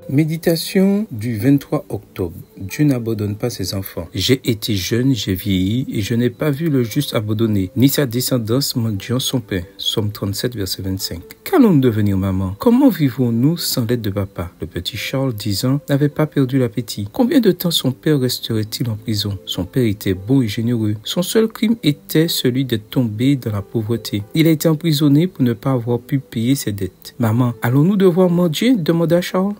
Méditation du 23 octobre. Dieu n'abandonne pas ses enfants. J'ai été jeune, j'ai vieilli, et je n'ai pas vu le juste abandonné, ni sa descendance mendiant son pain. Psaume 37, verset 25. Qu'allons-nous devenir, maman? Comment vivons-nous sans l'aide de papa? Le petit Charles, 10 ans, n'avait pas perdu l'appétit. Combien de temps son père resterait-il en prison? Son père était beau et généreux. Son seul crime était celui d'être tombé dans la pauvreté. Il a été emprisonné pour ne pas avoir pu payer ses dettes. Maman, allons-nous devoir mendier? Demanda Charles.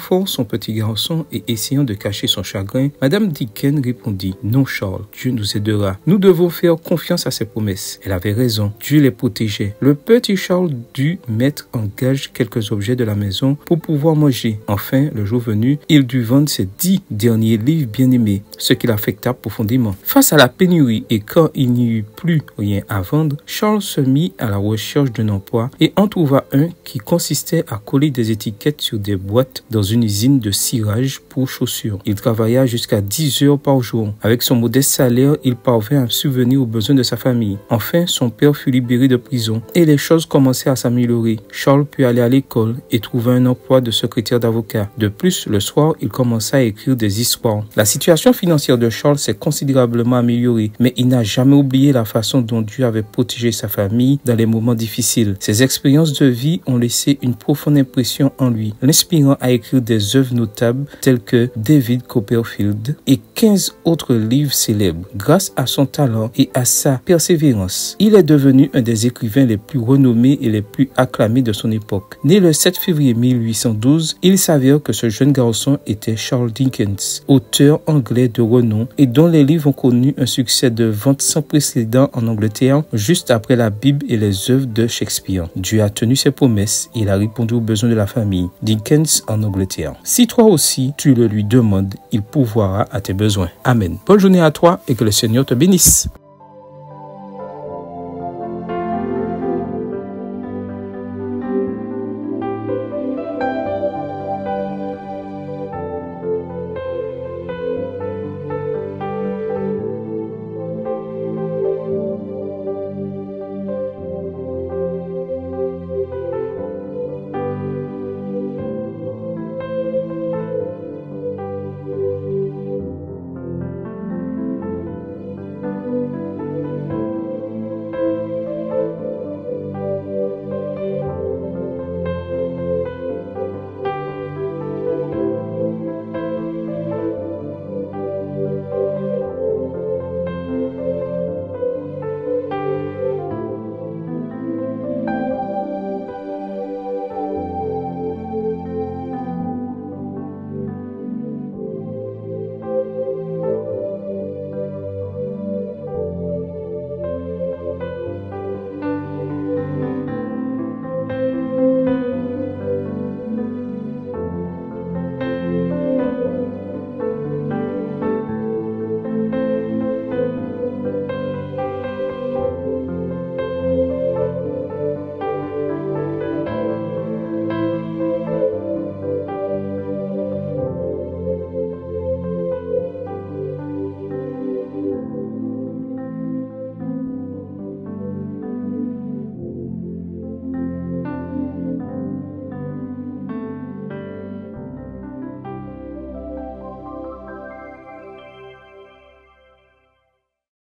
Renforce son petit garçon et essayant de cacher son chagrin, Madame Dickens répondit: Non, Charles, Dieu nous aidera. Nous devons faire confiance à ses promesses. Elle avait raison, Dieu les protégeait. Le petit Charles dut mettre en gage quelques objets de la maison pour pouvoir manger. Enfin, le jour venu, il dut vendre ses 10 derniers livres bien-aimés, ce qui l'affecta profondément. Face à la pénurie et quand il n'y eut plus rien à vendre, Charles se mit à la recherche d'un emploi et en trouva un qui consistait à coller des étiquettes sur des boîtes dans une usine de cirage pour chaussures. Il travailla jusqu'à 10 heures par jour. Avec son modeste salaire, il parvint à subvenir aux besoins de sa famille. Enfin, son père fut libéré de prison et les choses commençaient à s'améliorer. Charles put aller à l'école et trouva un emploi de secrétaire d'avocat. De plus, le soir, il commença à écrire des histoires. La situation financière de Charles s'est considérablement améliorée, mais il n'a jamais oublié la façon dont Dieu avait protégé sa famille dans les moments difficiles. Ses expériences de vie ont laissé une profonde impression en lui, l'inspirant à écrire des œuvres notables telles que David Copperfield et 15 autres livres célèbres. Grâce à son talent et à sa persévérance, il est devenu un des écrivains les plus renommés et les plus acclamés de son époque. Né le 7 février 1812, il s'avère que ce jeune garçon était Charles Dickens, auteur anglais de renom et dont les livres ont connu un succès de vente sans précédent en Angleterre, juste après la Bible et les œuvres de Shakespeare. Dieu a tenu ses promesses et il a répondu aux besoins de la famille. Dickens en Angleterre. Si toi aussi, tu le lui demandes, il pourvoira à tes besoins. Amen. Bonne journée à toi et que le Seigneur te bénisse.